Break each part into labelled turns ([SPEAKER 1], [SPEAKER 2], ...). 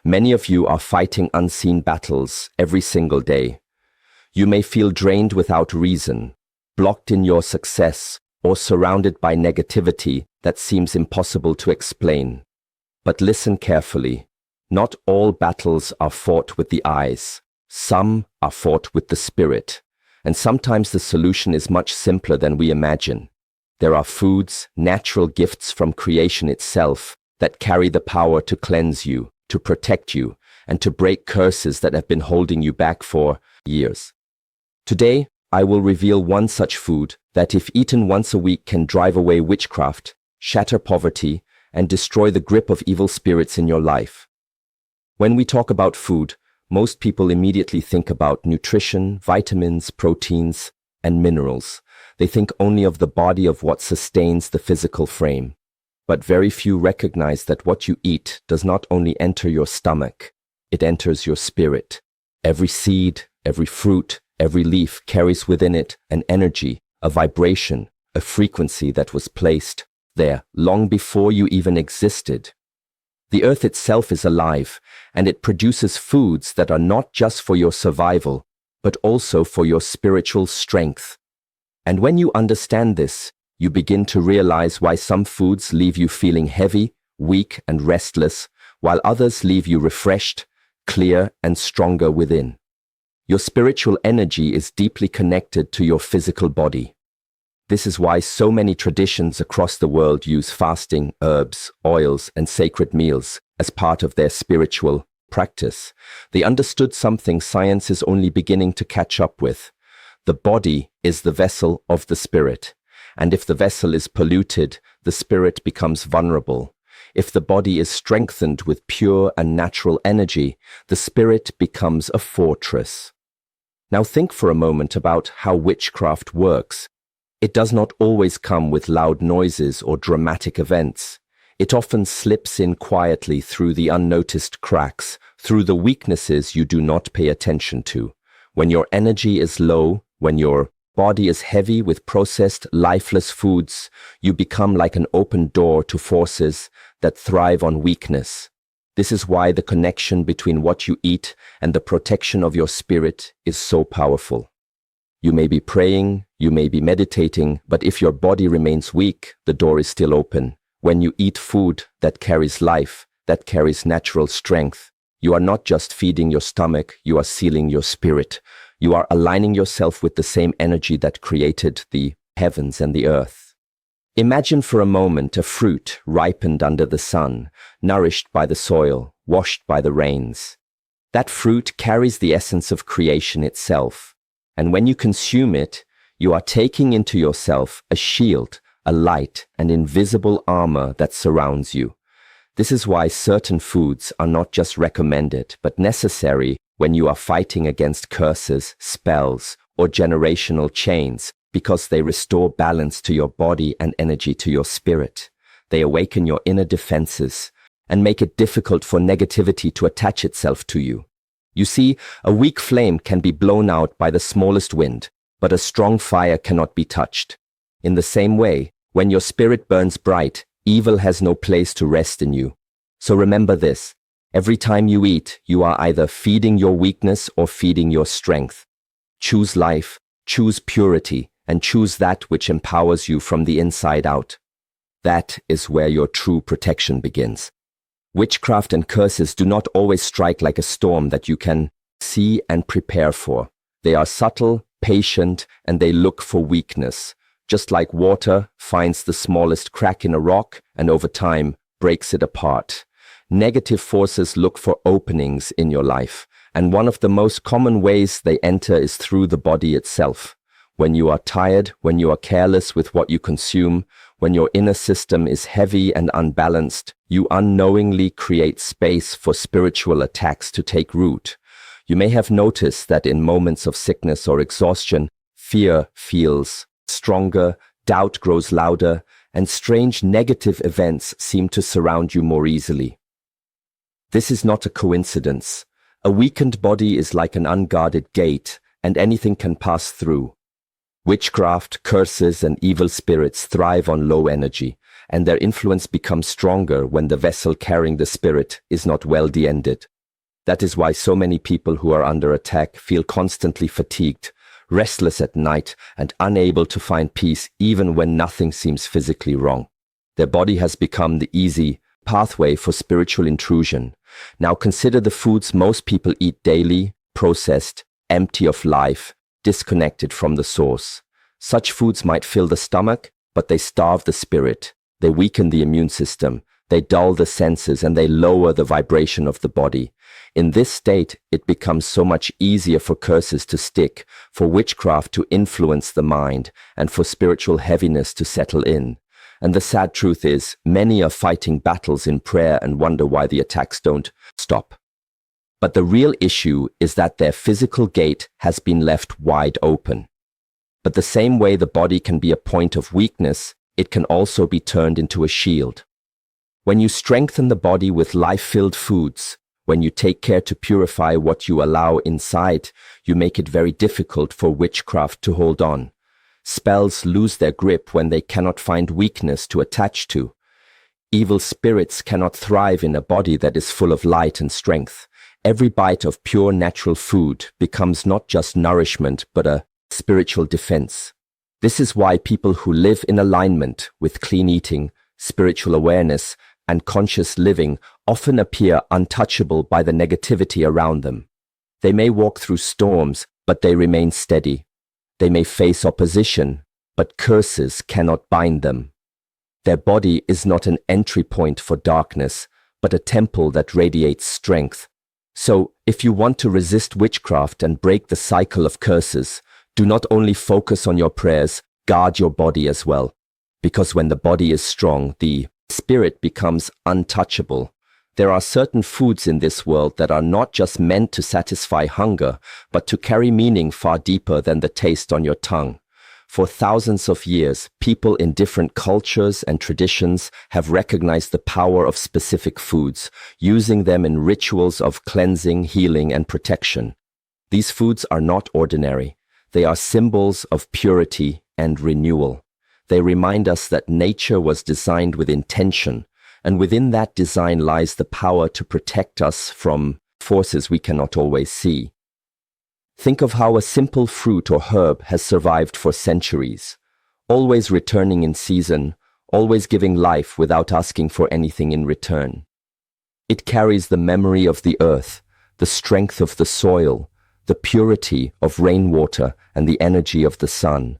[SPEAKER 1] Many of you are fighting unseen battles every single day. You may feel drained without reason, blocked in your success, or surrounded by negativity that seems impossible to explain. But listen carefully. Not all battles are fought with the eyes. Some are fought with the spirit. And sometimes the solution is much simpler than we imagine. There are foods, natural gifts from creation itself, that carry the power to cleanse you, to protect you, and to break curses that have been holding you back for years. Today, I will reveal one such food that, if eaten once a week, can drive away witchcraft, shatter poverty, and destroy the grip of evil spirits in your life. When we talk about food, most people immediately think about nutrition, vitamins, proteins, and minerals. They think only of the body, of what sustains the physical frame. But very few recognize that what you eat does not only enter your stomach, it enters your spirit. Every seed, every fruit, every leaf carries within it an energy, a vibration, a frequency that was placed there long before you even existed. The earth itself is alive, and it produces foods that are not just for your survival, but also for your spiritual strength. And when you understand this, you begin to realize why some foods leave you feeling heavy, weak, and restless, while others leave you refreshed, clear, and stronger within. Your spiritual energy is deeply connected to your physical body. This is why so many traditions across the world use fasting, herbs, oils, and sacred meals as part of their spiritual practice. They understood something science is only beginning to catch up with. The body is the vessel of the spirit. And if the vessel is polluted, the spirit becomes vulnerable. If the body is strengthened with pure and natural energy, the spirit becomes a fortress. Now think for a moment about how witchcraft works. It does not always come with loud noises or dramatic events. It often slips in quietly through the unnoticed cracks, through the weaknesses you do not pay attention to. When your energy is low, when your body is heavy with processed, lifeless foods, you become like an open door to forces that thrive on weakness. This is why the connection between what you eat and the protection of your spirit is so powerful. You may be praying, you may be meditating, but if your body remains weak, the door is still open. When you eat food that carries life, that carries natural strength, you are not just feeding your stomach, you are sealing your spirit. You are aligning yourself with the same energy that created the heavens and the earth. Imagine for a moment a fruit ripened under the sun, nourished by the soil, washed by the rains. That fruit carries the essence of creation itself. And when you consume it, you are taking into yourself a shield, a light, an invisible armor that surrounds you. This is why certain foods are not just recommended, but necessary when you are fighting against curses, spells, or generational chains, because they restore balance to your body and energy to your spirit. They awaken your inner defenses and make it difficult for negativity to attach itself to you. You see, a weak flame can be blown out by the smallest wind, but a strong fire cannot be touched. In the same way, when your spirit burns bright, evil has no place to rest in you. So remember this. Every time you eat, you are either feeding your weakness or feeding your strength. Choose life, choose purity, and choose that which empowers you from the inside out. That is where your true protection begins. Witchcraft and curses do not always strike like a storm that you can see and prepare for. They are subtle, patient, and they look for weakness. Just like water finds the smallest crack in a rock and over time breaks it apart. Negative forces look for openings in your life, and one of the most common ways they enter is through the body itself. When you are tired, when you are careless with what you consume, when your inner system is heavy and unbalanced, you unknowingly create space for spiritual attacks to take root. You may have noticed that in moments of sickness or exhaustion, fear feels stronger, doubt grows louder, and strange negative events seem to surround you more easily. This is not a coincidence. A weakened body is like an unguarded gate, and anything can pass through. Witchcraft, curses, and evil spirits thrive on low energy, and their influence becomes stronger when the vessel carrying the spirit is not well defended. That is why so many people who are under attack feel constantly fatigued, restless at night, and unable to find peace even when nothing seems physically wrong. Their body has become the easy pathway for spiritual intrusion. Now consider the foods most people eat daily, processed, empty of life, disconnected from the source. Such foods might fill the stomach, but they starve the spirit. They weaken the immune system. They dull the senses, and they lower the vibration of the body. In this state, it becomes so much easier for curses to stick, for witchcraft to influence the mind, and for spiritual heaviness to settle in. And the sad truth is, many are fighting battles in prayer and wonder why the attacks don't stop. But the real issue is that their physical gate has been left wide open. But the same way the body can be a point of weakness, it can also be turned into a shield. When you strengthen the body with life-filled foods, when you take care to purify what you allow inside, you make it very difficult for witchcraft to hold on. Spells lose their grip when they cannot find weakness to attach to. Evil spirits cannot thrive in a body that is full of light and strength. Every bite of pure natural food becomes not just nourishment, but a spiritual defense. This is why people who live in alignment with clean eating, spiritual awareness, and conscious living often appear untouchable by the negativity around them. They may walk through storms, but they remain steady. They may face opposition, but curses cannot bind them. Their body is not an entry point for darkness, but a temple that radiates strength. So, if you want to resist witchcraft and break the cycle of curses, do not only focus on your prayers, guard your body as well. Because when the body is strong, the spirit becomes untouchable. There are certain foods in this world that are not just meant to satisfy hunger, but to carry meaning far deeper than the taste on your tongue. For thousands of years, people in different cultures and traditions have recognized the power of specific foods, using them in rituals of cleansing, healing, and protection. These foods are not ordinary. They are symbols of purity and renewal. They remind us that nature was designed with intention, and within that design lies the power to protect us from forces we cannot always see. Think of how a simple fruit or herb has survived for centuries, always returning in season, always giving life without asking for anything in return. It carries the memory of the earth, the strength of the soil, the purity of rainwater, and the energy of the sun.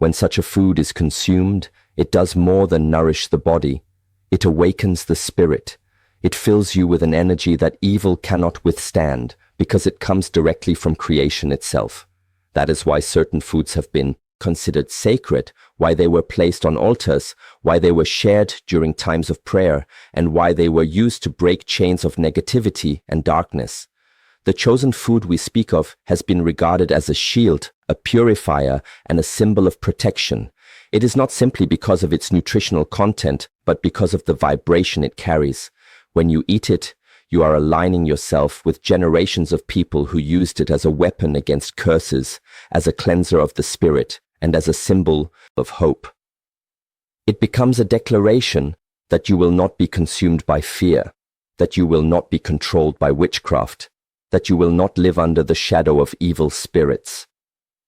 [SPEAKER 1] When such a food is consumed, it does more than nourish the body. It awakens the spirit. It fills you with an energy that evil cannot withstand, because it comes directly from creation itself. That is why certain foods have been considered sacred, why they were placed on altars, why they were shared during times of prayer, and why they were used to break chains of negativity and darkness. The chosen food we speak of has been regarded as a shield, a purifier, and a symbol of protection. It is not simply because of its nutritional content, but because of the vibration it carries. When you eat it, you are aligning yourself with generations of people who used it as a weapon against curses, as a cleanser of the spirit, and as a symbol of hope. It becomes a declaration that you will not be consumed by fear, that you will not be controlled by witchcraft, that you will not live under the shadow of evil spirits.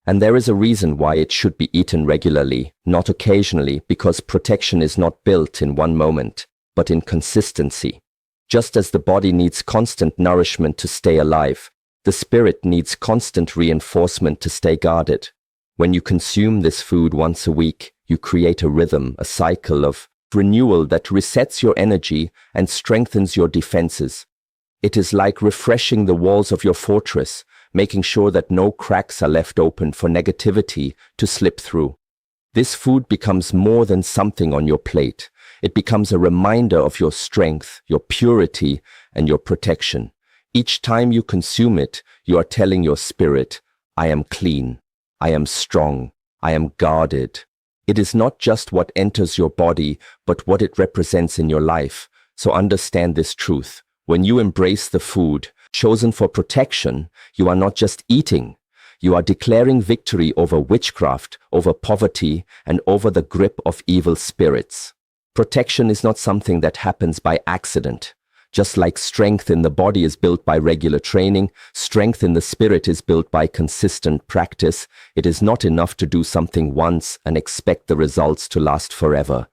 [SPEAKER 1] And there is a reason why it should be eaten regularly, not occasionally, because protection is not built in one moment, but in consistency. Just as the body needs constant nourishment to stay alive, the spirit needs constant reinforcement to stay guarded. When you consume this food once a week, you create a rhythm, a cycle of renewal that resets your energy and strengthens your defenses. It is like refreshing the walls of your fortress, making sure that no cracks are left open for negativity to slip through. This food becomes more than something on your plate. It becomes a reminder of your strength, your purity, and your protection. Each time you consume it, you are telling your spirit, I am clean, I am strong, I am guarded. It is not just what enters your body, but what it represents in your life. So understand this truth. When you embrace the food chosen for protection, you are not just eating. You are declaring victory over witchcraft, over poverty, and over the grip of evil spirits. Protection is not something that happens by accident. Just like strength in the body is built by regular training, strength in the spirit is built by consistent practice. It is not enough to do something once and expect the results to last forever.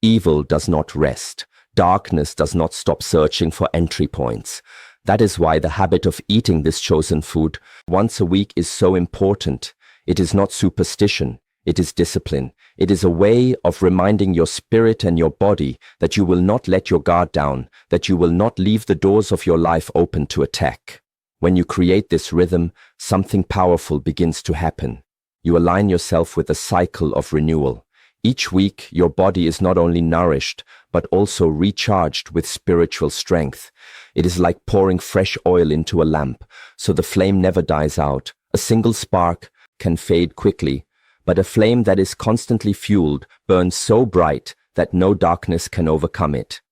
[SPEAKER 1] Evil does not rest. Darkness does not stop searching for entry points. That is why the habit of eating this chosen food once a week is so important. It is not superstition. It is discipline. It is a way of reminding your spirit and your body that you will not let your guard down, that you will not leave the doors of your life open to attack. When you create this rhythm, something powerful begins to happen. You align yourself with a cycle of renewal. Each week, your body is not only nourished, but also recharged with spiritual strength. It is like pouring fresh oil into a lamp, so the flame never dies out. A single spark can fade quickly, but a flame that is constantly fueled burns so bright that no darkness can overcome it.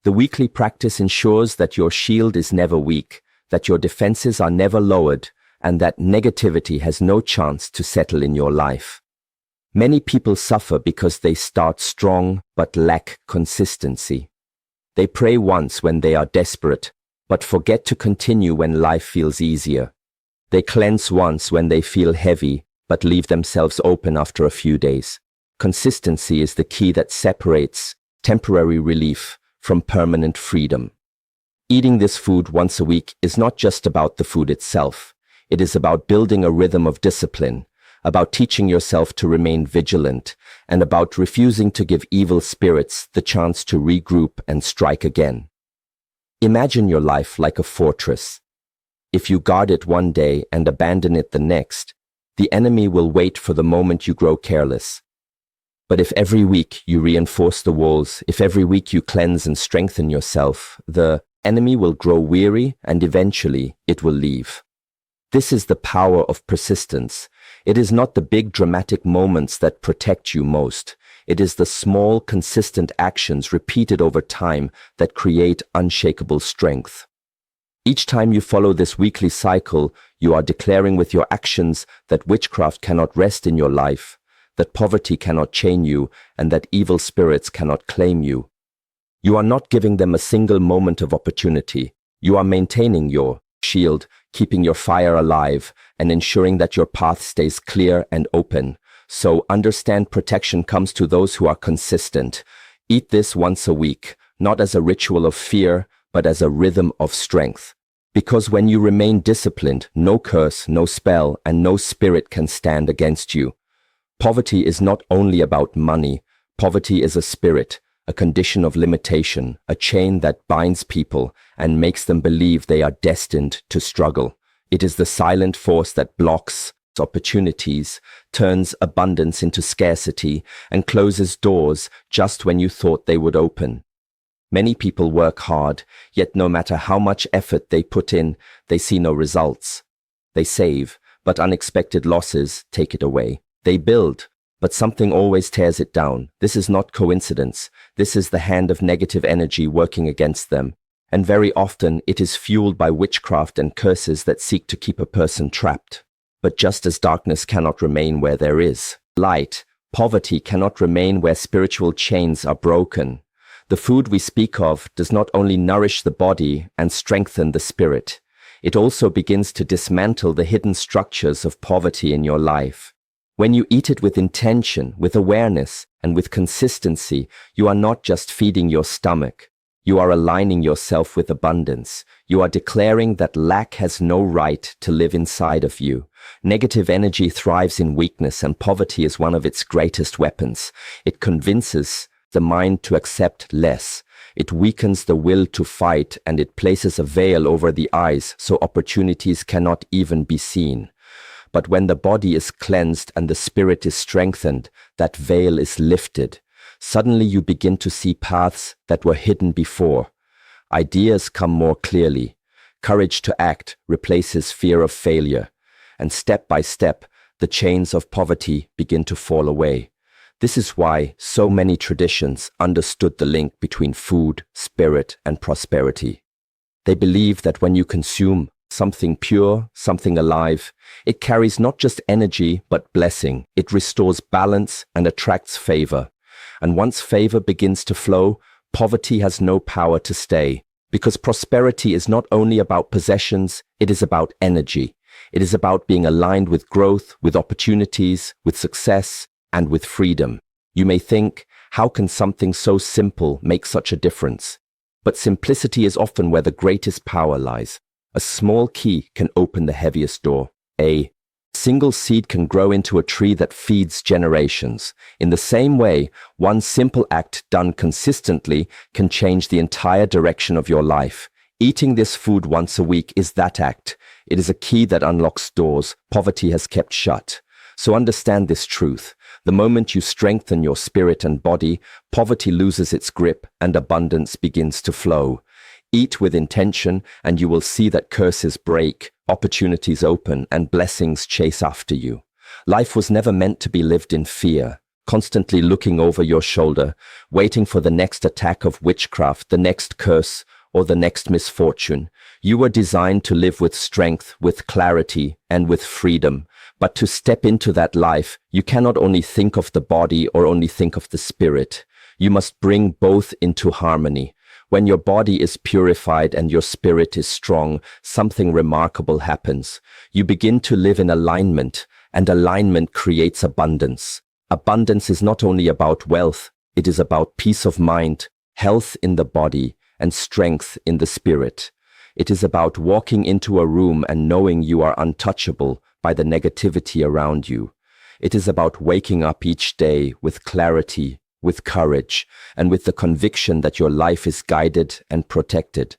[SPEAKER 1] The weekly practice ensures that your shield is never weak, that your defenses are never lowered, and that negativity has no chance to settle in your life. Many people suffer because they start strong but lack consistency. They pray once when they are desperate, but forget to continue when life feels easier. They cleanse once when they feel heavy, but leave themselves open after a few days. Consistency is the key that separates temporary relief from permanent freedom. Eating this food once a week is not just about the food itself. It is about building a rhythm of discipline, about teaching yourself to remain vigilant, and about refusing to give evil spirits the chance to regroup and strike again. Imagine your life like a fortress. If you guard it one day and abandon it the next, the enemy will wait for the moment you grow careless. But if every week you reinforce the walls, if every week you cleanse and strengthen yourself, the enemy will grow weary and eventually it will leave. This is the power of persistence. It is not the big dramatic moments that protect you most. It is the small, consistent actions repeated over time that create unshakable strength. Each time you follow this weekly cycle, you are declaring with your actions that witchcraft cannot rest in your life, that poverty cannot chain you, and that evil spirits cannot claim you. You are not giving them a single moment of opportunity. You are maintaining your shield, keeping your fire alive, and ensuring that your path stays clear and open. So understand, protection comes to those who are consistent. Eat this once a week, not as a ritual of fear, but as a rhythm of strength. Because when you remain disciplined, no curse, no spell, and no spirit can stand against you. Poverty is not only about money. Poverty is a spirit, a condition of limitation, a chain that binds people and makes them believe they are destined to struggle. It is the silent force that blocks opportunities, turns abundance into scarcity, and closes doors just when you thought they would open. Many people work hard, yet no matter how much effort they put in, they see no results. They save, but unexpected losses take it away. They build, but something always tears it down. This is not coincidence. This is the hand of negative energy working against them. And very often it is fueled by witchcraft and curses that seek to keep a person trapped. But just as darkness cannot remain where there is light, poverty cannot remain where spiritual chains are broken. The food we speak of does not only nourish the body and strengthen the spirit, it also begins to dismantle the hidden structures of poverty in your life. When you eat it with intention, with awareness, and with consistency, you are not just feeding your stomach. You are aligning yourself with abundance. You are declaring that lack has no right to live inside of you. Negative energy thrives in weakness, and poverty is one of its greatest weapons. It convinces the mind to accept less. It weakens the will to fight, and it places a veil over the eyes so opportunities cannot even be seen. But when the body is cleansed and the spirit is strengthened, that veil is lifted. Suddenly you begin to see paths that were hidden before. Ideas come more clearly. Courage to act replaces fear of failure. And step by step, the chains of poverty begin to fall away. This is why so many traditions understood the link between food, spirit, and prosperity. They believe that when you consume something pure, something alive, it carries not just energy, but blessing. It restores balance and attracts favor. And once favor begins to flow, poverty has no power to stay. Because prosperity is not only about possessions, it is about energy. It is about being aligned with growth, with opportunities, with success, and with freedom. You may think, how can something so simple make such a difference? But simplicity is often where the greatest power lies. A small key can open the heaviest door. A single seed can grow into a tree that feeds generations. In the same way, one simple act done consistently can change the entire direction of your life. Eating this food once a week is that act. It is a key that unlocks doors poverty has kept shut. So understand this truth. The moment you strengthen your spirit and body, poverty loses its grip and abundance begins to flow. Eat with intention, and you will see that curses break, opportunities open, and blessings chase after you. Life was never meant to be lived in fear, constantly looking over your shoulder, waiting for the next attack of witchcraft, the next curse, or the next misfortune. You were designed to live with strength, with clarity, and with freedom. But to step into that life, you cannot only think of the body or only think of the spirit. You must bring both into harmony. When your body is purified and your spirit is strong, something remarkable happens. You begin to live in alignment, and alignment creates abundance. Abundance is not only about wealth, it is about peace of mind, health in the body, and strength in the spirit. It is about walking into a room and knowing you are untouchable by the negativity around you. It is about waking up each day with clarity, with courage, and with the conviction that your life is guided and protected.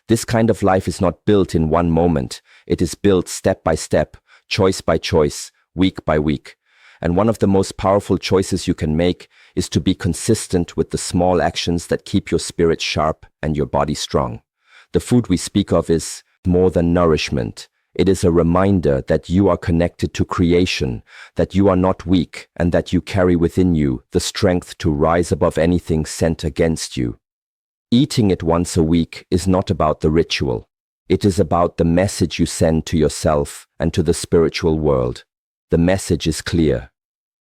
[SPEAKER 1] This kind of life is not built in one moment. It is built step by step, choice by choice, week by week. And one of the most powerful choices you can make is to be consistent with the small actions that keep your spirit sharp and your body strong. The food we speak of is more than nourishment. It is a reminder that you are connected to creation, that you are not weak, and that you carry within you the strength to rise above anything sent against you. Eating it once a week is not about the ritual. It is about the message you send to yourself and to the spiritual world. The message is clear.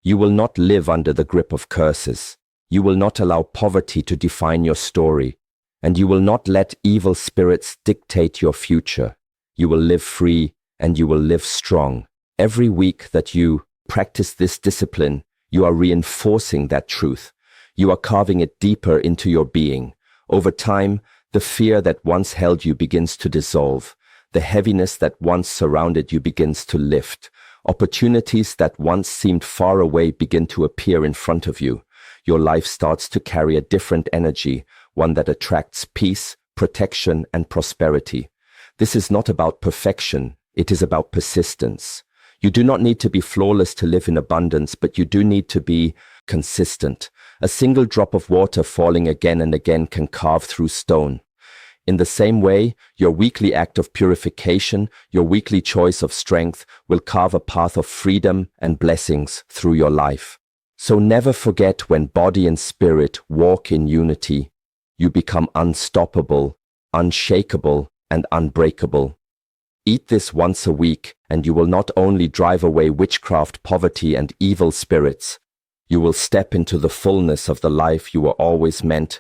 [SPEAKER 1] You will not live under the grip of curses. You will not allow poverty to define your story, and you will not let evil spirits dictate your future. You will live free and you will live strong. Every week that you practice this discipline, you are reinforcing that truth. You are carving it deeper into your being. Over time, the fear that once held you begins to dissolve. The heaviness that once surrounded you begins to lift. Opportunities that once seemed far away begin to appear in front of you. Your life starts to carry a different energy, one that attracts peace, protection, and prosperity. This is not about perfection, it is about persistence. You do not need to be flawless to live in abundance, but you do need to be consistent. A single drop of water falling again and again can carve through stone. In the same way, your weekly act of purification, your weekly choice of strength will carve a path of freedom and blessings through your life. So never forget, when body and spirit walk in unity, you become unstoppable, unshakable, and unbreakable. Eat this once a week, and you will not only drive away witchcraft, poverty, and evil spirits, you will step into the fullness of the life you were always meant